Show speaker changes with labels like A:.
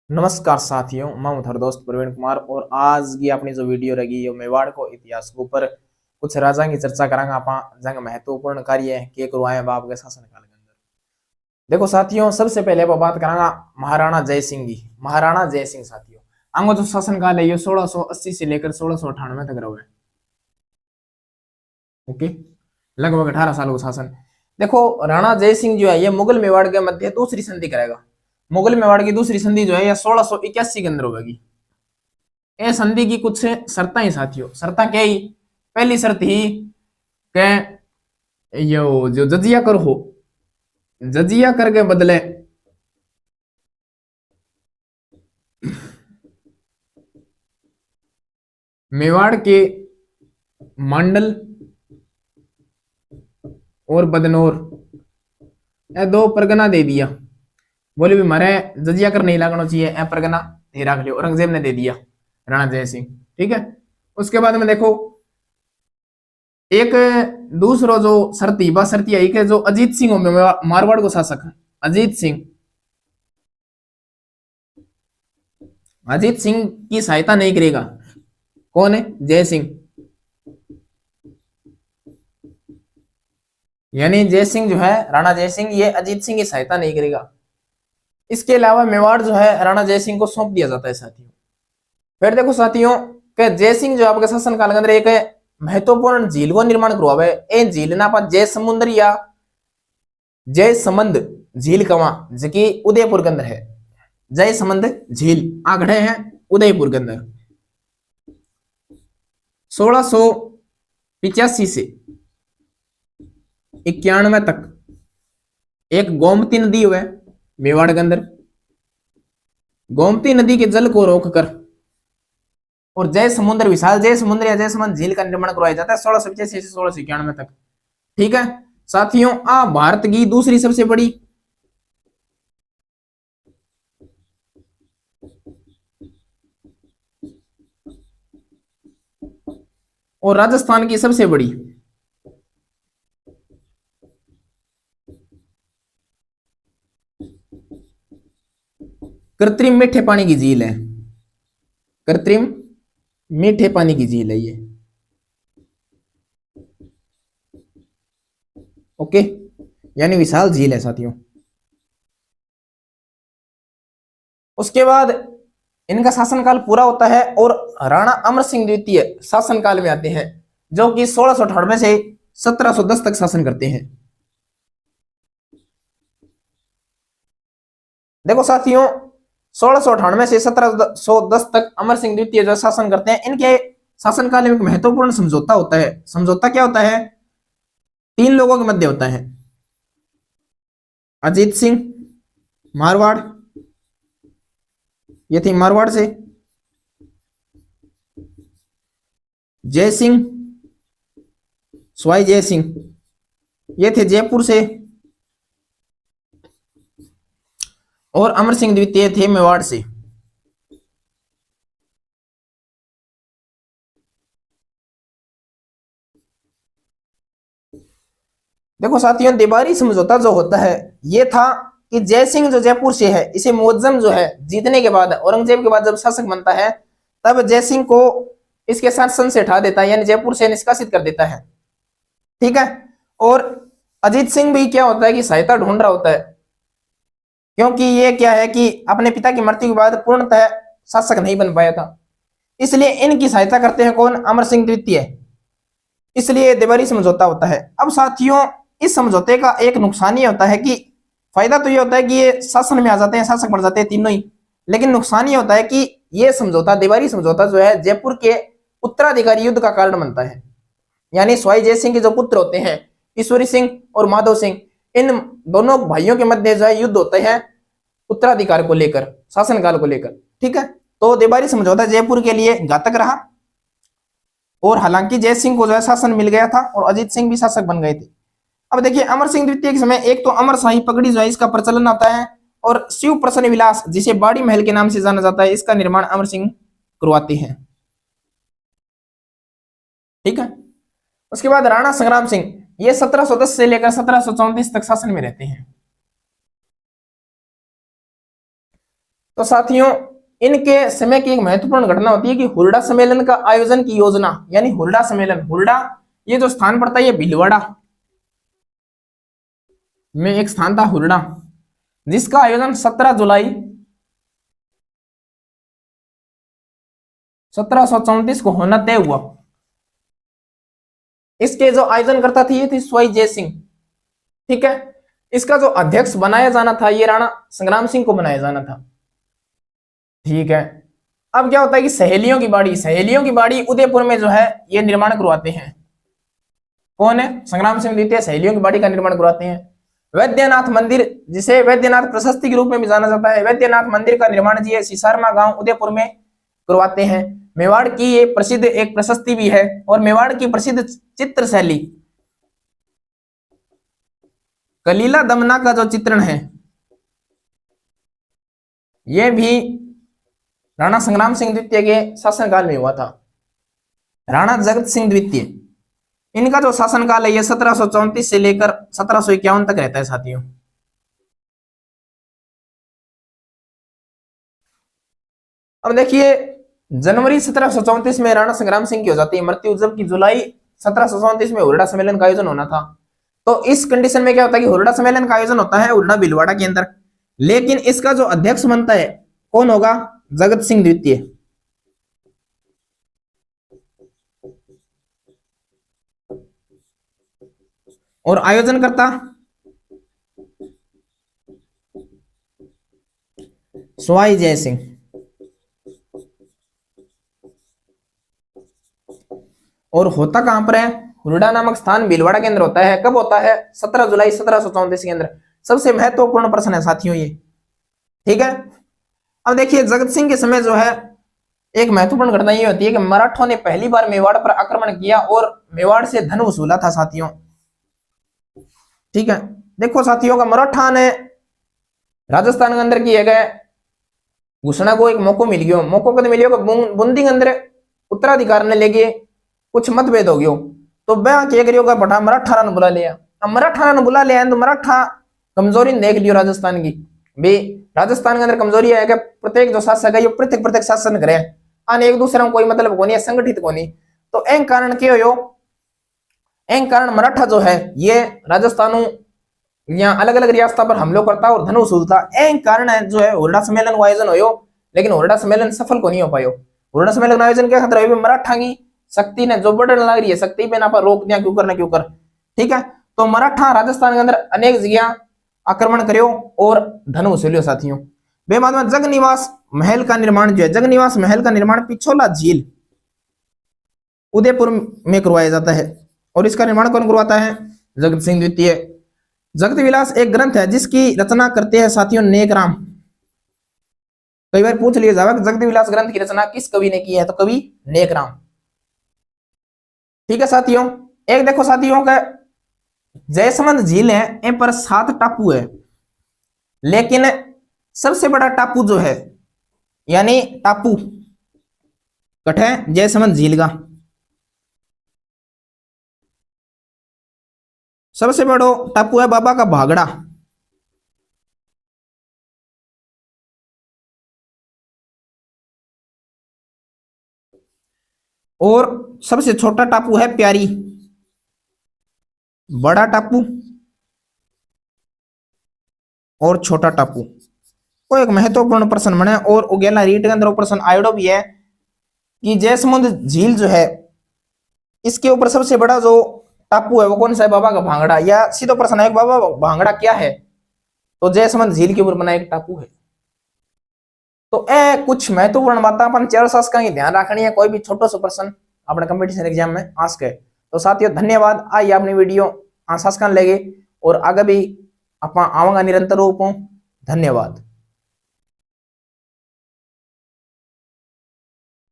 A: नमस्कार साथियों, मैं हूं थारा दोस्त प्रवीण कुमार और आज की अपनी जो वीडियो रहेगी ये मेवाड़ को इतिहास के ऊपर कुछ राजा की चर्चा करांगा। आप जंग महत्वपूर्ण कार्य के करवाए बाप के शासन काल के अंदर। देखो साथियों, सबसे पहले वो बात करांगा महाराणा जय सिंह की। महाराणा जय सिंह साथियों, आंगो जो शासन काल है ये 1680 से लेकर 1698 तक रहा है। ओके, लगभग 18 साल का शासन। देखो राणा जय सिंह जो है ये मुगल मेवाड़ के मध्य दूसरी संधि करेगा। मुगल मेवाड़ की दूसरी संधि जो है ये 1681 के अंदर होगी। ये संधि की कुछ शर्तें ही साथियों, शर्तें क्या ही। पहली शर्त ही के यो जो जजिया कर हो, जजिया कर के बदले मेवाड़ के मंडल और बदनौर ये दो परगना दे दिया। बोले भी मारे जजिया कर नहीं लगना चाहिए, ए परगना दे रख लियो। औरंगजेब ने दे दिया राणा जय सिंह। ठीक है, उसके बाद में देखो एक दूसरो जो शर्ती बा शर्ती आई के जो अजीत सिंह हो मारवाड़ को शासक, अजीत सिंह, अजीत सिंह की सहायता नहीं करेगा। कौन है? जय सिंह। यानी जय सिंह जो है, राणा जय सिंह, ये अजीत सिंह की सहायता नहीं करेगा। इसके अलावा मेवाड़ जो है राणा जय सिंह को सौंप दिया जाता है साथियों। फिर देखो साथियों कि जय सिंह जो आपके शासन काल के अंदर एक महत्वपूर्ण झील को निर्माण करवावे। ए झील ना आप जय समुद्र या जय समंद झील कवा जबकि उदयपुर के अंदर है। जय समंद झील आगढ़े हैं उदयपुर के अंदर। 1685 से 91 तक एक गोमती नदी हुआ मेवाड़ के अंदर। गोमती नदी के जल को रोककर और जय समुद्र, विशाल जय समुद्र या जय समंद झील का निर्माण करवाया जाता है 1685 से 1691 तक। ठीक है साथियों, आ भारत की दूसरी सबसे बड़ी और राजस्थान की सबसे बड़ी कृत्रिम मीठे पानी की झील है। कृत्रिम मीठे पानी की झील है ये। ओके, यानी विशाल झील है साथियों। उसके बाद इनका शासनकाल पूरा होता है और राणा अमर सिंह द्वितीय शासनकाल में आते हैं जो कि 1698 से 1710 तक शासन करते हैं। देखो साथियों 1698 से 1710 तक अमर सिंह द्वितीय जो शासन करते हैं, इनके शासनकाल में एक महत्वपूर्ण समझौता होता है। समझौता क्या होता है? तीन लोगों के मध्य होता है। अजीत सिंह मारवाड़, ये थी मारवाड़ से। जय सिंह स्वाई जय सिंह, ये थे जयपुर से। और अमर सिंह द्वितीय थे मेवाड़ से। देखो साथियों देबारी समझौता जो होता है ये था कि जय सिंह जो जयपुर से है, इसे मुअज्जम जो है जीतने के बाद, औरंगजेब के बाद जब शासक बनता है तब जय सिंह को इसके शासन से हटा देता है, यानी जयपुर से निष्कासित कर देता है। ठीक है, और अजीत सिंह भी क्या होता है कि सहायता ढूंढ रहा होता है, क्योंकि ये क्या है कि अपने पिता की मृत्यु के बाद पूर्णतः शासक नहीं बन पाया था। इसलिए इनकी सहायता करते हैं कौन? अमर सिंह द्वितीय। इसलिए देबारी समझौता होता है। अब साथियों इस समझौते का एक नुकसान ये होता है कि फायदा तो ये होता है कि ये शासन में आ जाते हैं, शासक बन जाते हैं तीनों ही। लेकिन नुकसान ये होता है कि ये समझौता, देबारी समझौता जो है जयपुर के उत्तराधिकारी युद्ध का कारण बनता है। यानी स्वाई जय सिंह के जो पुत्र होते हैं ईश्वरी सिंह और माधव सिंह, इन दोनों भाइयों के मध्य जो है युद्ध होते हैं उत्तराधिकार को लेकर, शासनकाल को लेकर। ठीक है, तो देबारी समझौता जयपुर के लिए घातक रहा और हालांकि जय सिंह को जो है शासन मिल गया था और अजीत सिंह भी शासक बन गए थे। अब देखिए अमर सिंह द्वितीय के समय एक तो अमर शाही पगड़ी जो है इसका प्रचलन आता है और शिव प्रसन्न विलास जिसे बाड़ी महल के नाम से जाना जाता है इसका निर्माण अमर सिंह करवाते हैं। ठीक है, उसके बाद राणा संग्राम सिंह ये 1710 से लेकर 1734 तक शासन में रहते हैं। तो साथियों इनके समय की एक महत्वपूर्ण घटना होती है कि हुरडा सम्मेलन का आयोजन की योजना, यानी हुरडा सम्मेलन, हुरडा ये जो स्थान पड़ता है ये भीलवाड़ा में एक स्थान था हुरडा, जिसका आयोजन 17 जुलाई 1734 को होना तय हुआ। इसके जो आयोजनकर्ता थी ये थी स्वाई जय सिंह। ठीक है, इसका जो अध्यक्ष बनाया जाना था ये राणा संग्राम सिंह को बनाया जाना था। ठीक है, अब क्या होता है कि सहेलियों की बाड़ी उदयपुर में जो है ये निर्माण करवाते हैं। कौन है? संग्राम सिंह द्वितीय सहेलियों की बाड़ी का निर्माण करवाते हैं। वैद्यनाथ मंदिर, जिसे वैद्यनाथ प्रशस्ति के रूप में भी जाना जाता है, वैद्यनाथ मंदिर का निर्माण जी सिसारमा गांव उदयपुर में करवाते हैं। मेवाड़ की ये प्रसिद्ध एक प्रशस्ति भी है, और मेवाड़ की प्रसिद्ध चित्र शैली कलीला दमना का जो चित्रण है यह भी राणा संग्राम सिंह द्वितीय के शासनकाल में हुआ था। राणा जगत सिंह द्वितीय, इनका जो शासनकाल है ये 1734 से लेकर 1751 तक रहता है साथियों। अब देखिए जनवरी 1734 में राणा संग्राम सिंह की हो जाती है मृत्यु, जबकि जुलाई 1734 में हुरडा सम्मेलन का आयोजन होना था। तो इस कंडीशन में क्या होता है कि हुरडा सम्मेलन का आयोजन होता है हुरडा भीलवाड़ा के अंदर, लेकिन इसका जो अध्यक्ष बनता है कौन होगा? जगत सिंह द्वितीय। और आयोजन करता स्वाई जय सिंह। और होता कहां पर है? हुरडा नामक स्थान भीलवाड़ा के अंदर होता है। कब होता है? 17 जुलाई 1734 के अंदर। सबसे महत्वपूर्ण प्रश्न है साथियों ये। ठीक है, अब देखिए जगत सिंह के समय जो है एक महत्वपूर्ण घटना ये होती है कि मराठों ने पहली बार मेवाड़ पर आक्रमण किया और मेवाड़ से धन वसूला था साथियों। ठीक है, देखो साथियों का मराठा ने राजस्थान के अंदर किए गए घुसना को एक मौको मिल गयो, मौको कद मिल गयो बूंदी के अंदर उत्तराधिकार ने लेके कुछ मतभेद हो गयो, तो ब्याह क्या करियो का बटा मराठा ने बुला लिया। अब मराठा ने बुला लिया तो मराठा कमजोरी देख लियो राजस्थान की भी, राजस्थान के अंदर कमजोरी है कि प्रत्येक जो शासक है ये पृथक शासन करे, आने एक दूसरे में कोई मतलब कोनी है, संगठित कोनी। तो एक कारण क्या हो, एक कारण मराठा जो है ये राजस्थान या अलग अलग रियासतों पर हमलों करता और धन वसूलता। एक कारण है जो है हुरडा सम्मेलन का आयोजन हो, लेकिन हुरडा सम्मेलन सफल को नहीं हो पायो। हुरडा सम्मेलन आयोजन क्या खतरा है? मराठा की शक्ति ने जो बढ़ने लग रही है, शक्ति पे ना पर रोक दिया, क्यों कर। ठीक है, तो मराठा राजस्थान के अंदर अनेक जगह आक्रमण करियो और धन वसूलियो साथियों। बेबाद में जगनिवास महल का निर्माण जो है, जगनिवास महल का निर्माण पिछोला झील उदयपुर में करवाया जाता है, और इसका निर्माण कौन करवाता है? जगत सिंह द्वितीय। जगत विलास एक ग्रंथ है जिसकी रचना करते हैं साथियों नेकराम। कई बार पूछ लिया जाएगा जगत विलास ग्रंथ की रचना किस कवि ने की है, तो कवि नेकराम। ठीक है साथियों, एक देखो साथियों का जयसमंद झील है, इन पर 7 टापू है, लेकिन सबसे बड़ा टापू जो है यानी टापू कट है जयसमंद झील का, सबसे बड़ा टापू है बाबा का भागड़ा। और सबसे छोटा टापू है प्यारी। बड़ा टापू और छोटा टापू को एक महत्वपूर्ण प्रश्न बने, और उगेला रीट के अंदर प्रश्न आयोडो भी है कि जयसमुंद झील जो है इसके ऊपर सबसे बड़ा जो टापू है वो कौन सा है? बाबा का भांगड़ा। या सीधा प्रश्न है बाबा भांगड़ा क्या है, तो जयसमंद झील के ऊपर बना एक टापू है। तो ए कुछ महत्वपूर्ण बातें अपन चार शासकों की ध्यान रखनी है, कोई भी छोटा सा प्रश्न अपने कंपटीशन एग्जाम में आ सके। तो साथियों धन्यवाद, आइए अपनी वीडियो शासकान लेंगे और आगे भी आप आवांगा निरंतर रूप। धन्यवाद।